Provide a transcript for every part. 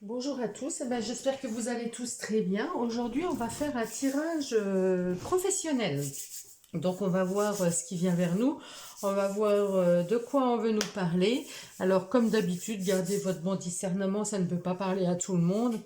Bonjour à tous, eh ben, j'espère que vous allez tous très bien. Aujourd'hui, on va faire un tirage professionnel. Donc, on va voir ce qui vient vers nous. On va voir de quoi on veut nous parler. Alors, comme d'habitude, gardez votre bon discernement, ça ne peut pas parler à tout le monde.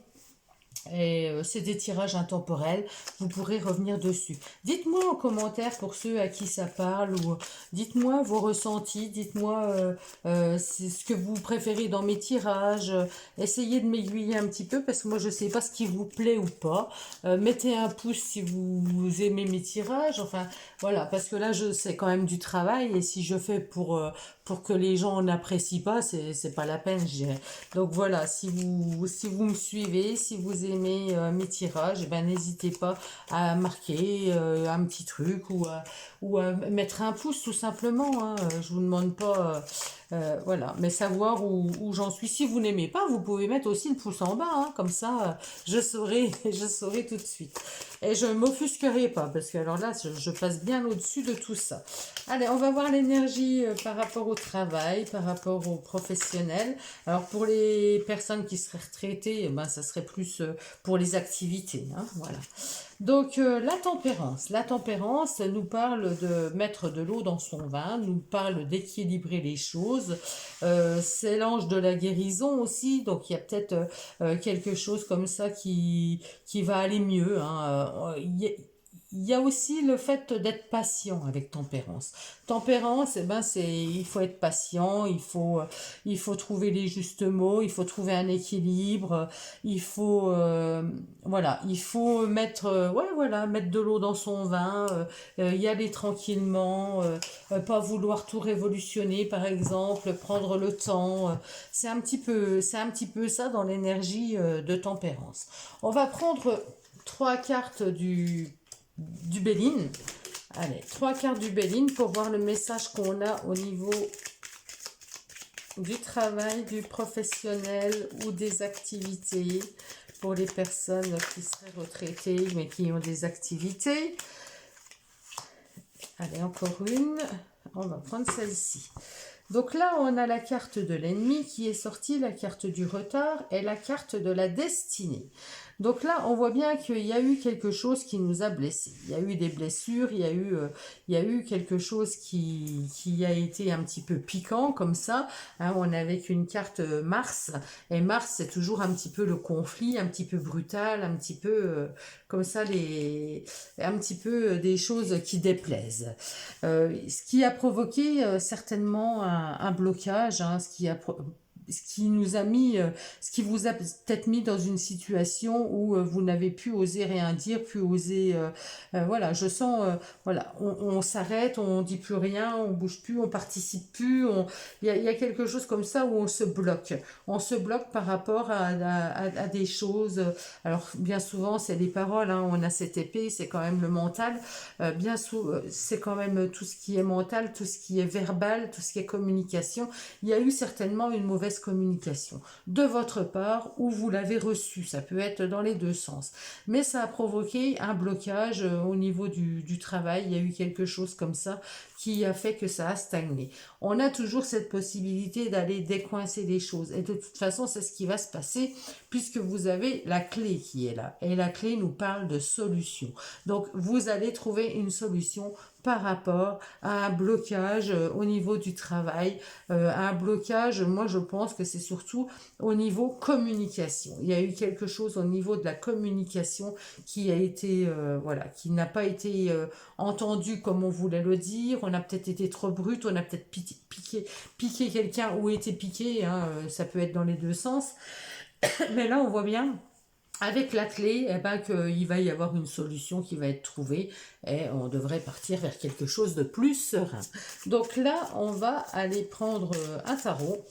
Et c'est des tirages intemporels, vous pourrez revenir dessus. Dites-moi en commentaire pour ceux à qui ça parle, ou dites-moi vos ressentis, dites-moi c'est ce que vous préférez dans mes tirages. Essayez de m'aiguiller un petit peu parce que moi je sais pas ce qui vous plaît ou pas. Mettez un pouce si vous aimez mes tirages, enfin voilà, parce que là c'est quand même du travail et si je fais pour que les gens n'apprécient pas, c'est pas la peine, je dirais. Donc voilà, si vous me suivez, si vous aimez mes tirages, eh ben, n'hésitez pas à marquer un petit truc ou à mettre un pouce tout simplement. Hein. Je vous demande pas, voilà, mais savoir où j'en suis. Si vous n'aimez pas, vous pouvez mettre aussi le pouce en bas, hein, comme ça, je saurai, je saurai tout de suite. Et je ne m'offusquerai pas, parce que alors là, je passe bien au-dessus de tout ça. Allez, on va voir l'énergie par rapport au travail, par rapport aux professionnels. Alors pour les personnes qui seraient retraitées, eh ben, ça serait plus pour les activités. Hein, voilà. Donc la tempérance nous parle de mettre de l'eau dans son vin, nous parle d'équilibrer les choses. C'est l'ange de la guérison aussi, donc il y a peut-être quelque chose comme ça qui va aller mieux. Hein. Il y a aussi le fait d'être patient avec tempérance. Tempérance, eh ben il faut être patient, il faut trouver les justes mots, il faut trouver un équilibre, il faut voilà, il faut mettre ouais voilà, mettre de l'eau dans son vin, y aller tranquillement, pas vouloir tout révolutionner par exemple, prendre le temps. C'est un petit peu ça dans l'énergie de tempérance. On va prendre trois cartes du Béline. Allez, trois cartes du Béline pour voir le message qu'on a au niveau du travail, du professionnel ou des activités pour les personnes qui seraient retraitées mais qui ont des activités. Allez, encore une. On va prendre celle-ci. Donc là, on a la carte de l'ennemi qui est sortie, la carte du retard et la carte de la destinée. Donc là, on voit bien qu'il y a eu quelque chose qui nous a blessés. Il y a eu des blessures, il y a eu quelque chose qui a été un petit peu piquant comme ça. Hein, on est avec une carte Mars. Et Mars, c'est toujours un petit peu le conflit, un petit peu brutal, un petit peu comme ça, un petit peu des choses qui déplaisent. Ce qui a provoqué certainement un blocage, hein, ce qui vous a peut-être mis dans une situation où vous n'avez plus osé rien dire, plus osé, voilà, je sens, voilà, on s'arrête, on dit plus rien, on bouge plus, on participe plus, il y a quelque chose comme ça où on se bloque par rapport à des choses. Alors bien souvent c'est les paroles, hein, on a cette épée, c'est quand même le mental. Bien souvent, c'est quand même tout ce qui est mental, tout ce qui est verbal, tout ce qui est communication. Il y a eu certainement une mauvaise communication de votre part ou vous l'avez reçue. Ça peut être dans les deux sens. Mais ça a provoqué un blocage au niveau du travail. Il y a eu quelque chose comme ça qui a fait que ça a stagné. On a toujours cette possibilité d'aller décoincer les choses. Et de toute façon, c'est ce qui va se passer puisque vous avez la clé qui est là. Et la clé nous parle de solution. Donc, vous allez trouver une solution par rapport à un blocage au niveau du travail, un blocage, moi je pense que c'est surtout au niveau communication. Il y a eu quelque chose au niveau de la communication qui a été, voilà, qui n'a pas été entendu comme on voulait le dire, on a peut-être été trop brut, on a peut-être piqué quelqu'un ou été piqué, hein, ça peut être dans les deux sens, mais là on voit bien avec la clé, eh ben, qu'il va y avoir une solution qui va être trouvée et on devrait partir vers quelque chose de plus serein. Donc là, on va aller prendre un tarot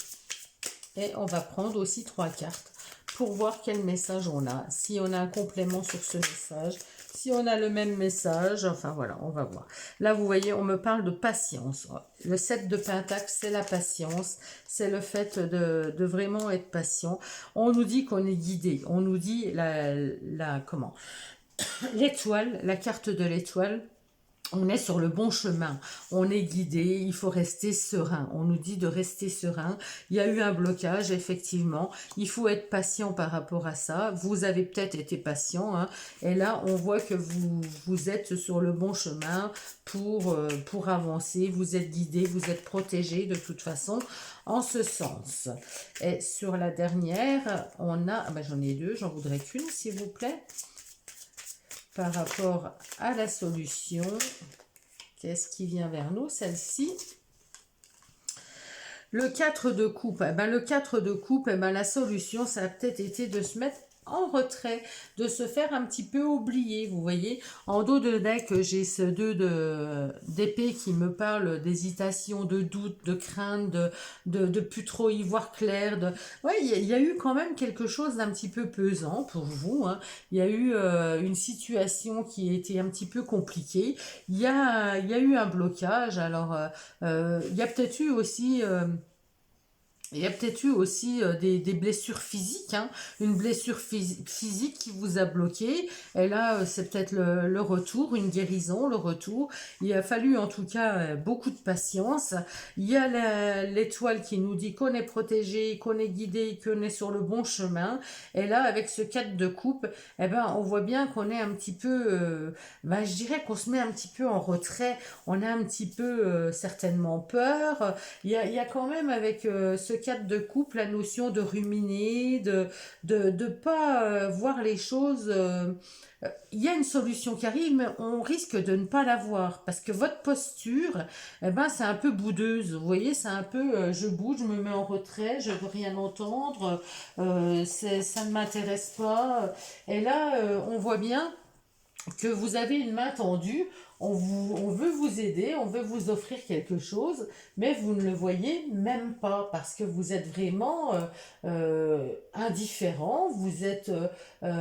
et on va prendre aussi trois cartes pour voir quel message on a. Si on a un complément sur ce message, si on a le même message, enfin voilà, on va voir. Là, vous voyez, on me parle de patience. Le 7 de Pentacle, c'est la patience, c'est le fait de vraiment être patient. On nous dit qu'on est guidé, on nous dit comment l'étoile, la carte de l'étoile. on est sur le bon chemin, on est guidé, il faut rester serein. On nous dit de rester serein. Il y a eu un blocage, effectivement. Il faut être patient par rapport à ça. Vous avez peut-être été patient, hein, et là, on voit que vous êtes sur le bon chemin pour avancer. Vous êtes guidé, vous êtes protégé de toute façon en ce sens. Et sur la dernière, on a... Ah ben, j'en ai deux, j'en voudrais qu'une, s'il vous plaît. Par rapport à la solution, qu'est-ce qui vient vers nous? Celle-ci. Le 4 de coupe. Eh ben, le 4 de coupe, eh ben, la solution, ça a peut-être été de se mettre en retrait, de se faire un petit peu oublier. Vous voyez, en dos de deck, j'ai ce 2 d'épée qui me parle d'hésitation, de doute, de crainte, de plus trop y voir clair. Ouais, il y a eu quand même quelque chose d'un petit peu pesant pour vous, hein. Il y a eu une situation qui était un petit peu compliquée. Il y a eu un blocage. Alors, il y a peut-être eu aussi... il y a peut-être eu aussi des blessures physiques, hein, une blessure physique qui vous a bloqué. Et là, c'est peut-être le retour, une guérison, le retour. Il a fallu en tout cas beaucoup de patience. Il y a l'étoile qui nous dit qu'on est protégé, qu'on est guidé, qu'on est sur le bon chemin. Et là, avec ce 4 de coupe, eh ben, on voit bien qu'on est un petit peu, ben, je dirais qu'on se met un petit peu en retrait. On a un petit peu certainement peur. Il y a quand même avec ce 4 de coupe la notion de ruminer, de pas voir les choses. Il y a une solution qui arrive, mais on risque de ne pas la voir parce que votre posture, eh ben, c'est un peu boudeuse. Vous voyez, c'est un peu je bouge, je me mets en retrait, je veux rien entendre, ça ne m'intéresse pas. Et là, on voit bien que vous avez une main tendue, on veut vous aider, on veut vous offrir quelque chose, mais vous ne le voyez même pas parce que vous êtes vraiment indifférent, vous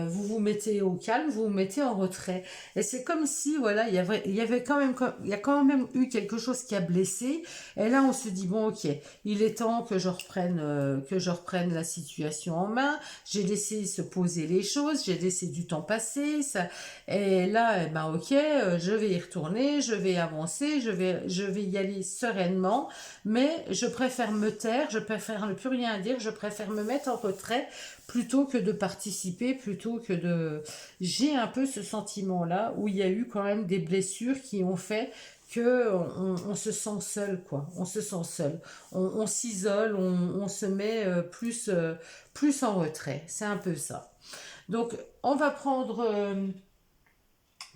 vous mettez au calme, vous vous mettez en retrait. Et c'est comme si, voilà, il y a quand même eu quelque chose qui a blessé. Et là, on se dit, bon, ok, il est temps que je reprenne la situation en main. J'ai laissé se poser les choses, j'ai laissé du temps passer, ça. Et là, eh ben, ok, je vais y retourner, je vais avancer, je vais y aller sereinement, mais je préfère me taire, je préfère ne plus rien dire, je préfère me mettre en retrait plutôt que de participer, plutôt que de... J'ai un peu ce sentiment-là où il y a eu quand même des blessures qui ont fait que on se sent seul, quoi. On se sent seul. On s'isole, on se met plus en retrait. C'est un peu ça. Donc, on va prendre...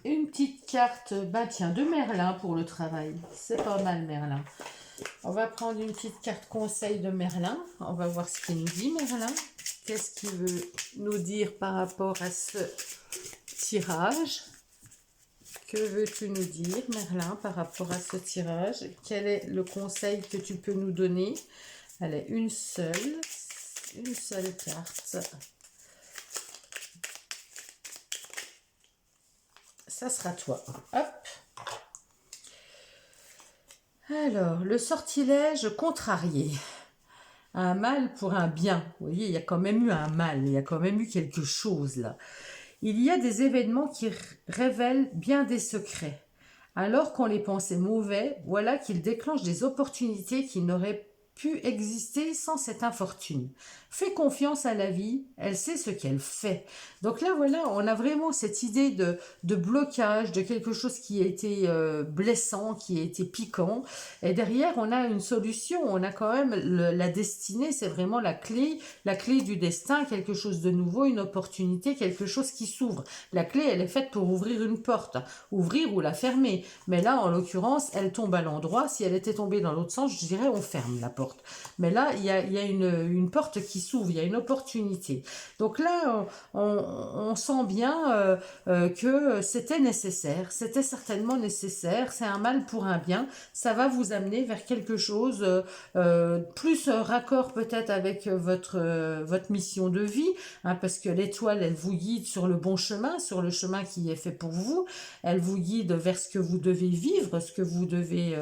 une petite carte, bah tiens, de Merlin pour le travail. C'est pas mal, Merlin. On va prendre une petite carte conseil de Merlin. On va voir ce qu'il nous dit, Merlin. Qu'est-ce qu'il veut nous dire par rapport à ce tirage? Que veux-tu nous dire, Merlin, par rapport à ce tirage? Quel est le conseil que tu peux nous donner? Allez, une seule carte. Ça sera toi. Hop. Alors, le sortilège contrarié. Un mal pour un bien. Vous voyez, il y a quand même eu un mal. Il y a quand même eu quelque chose là. Il y a des événements qui révèlent bien des secrets. Alors qu'on les pensait mauvais, voilà qu'ils déclenchent des opportunités qui n'auraient pu exister sans cette infortune. Fais confiance à la vie, elle sait ce qu'elle fait. Donc là, voilà, on a vraiment cette idée de blocage, de quelque chose qui a été blessant, qui a été piquant. Et derrière, on a une solution, on a quand même la destinée, c'est vraiment la clé du destin, quelque chose de nouveau, une opportunité, quelque chose qui s'ouvre. La clé, elle est faite pour ouvrir une porte, ouvrir ou la fermer. Mais là, en l'occurrence, elle tombe à l'endroit. Si elle était tombée dans l'autre sens, je dirais on ferme la porte. Mais là, il y a une porte qui s'ouvre, il y a une opportunité. Donc là, on sent bien que c'était nécessaire, c'était certainement nécessaire, c'est un mal pour un bien, ça va vous amener vers quelque chose plus raccord peut-être avec votre mission de vie, hein, parce que l'étoile, elle vous guide sur le bon chemin, sur le chemin qui est fait pour vous, elle vous guide vers ce que vous devez vivre, ce que vous devez...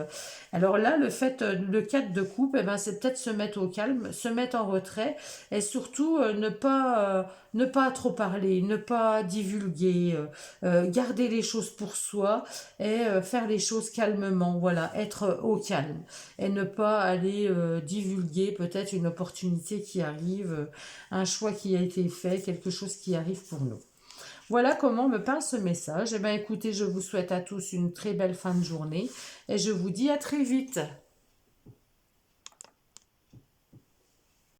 Alors là, le 4 de coupe, eh ben, c'est peut-être se mettre au calme, se mettre en retrait et surtout ne pas trop parler, ne pas divulguer, garder les choses pour soi et faire les choses calmement, voilà, être au calme et ne pas aller divulguer peut-être une opportunité qui arrive, un choix qui a été fait, quelque chose qui arrive pour nous. Voilà comment me parle ce message. Eh bien écoutez, je vous souhaite à tous une très belle fin de journée et je vous dis à très vite.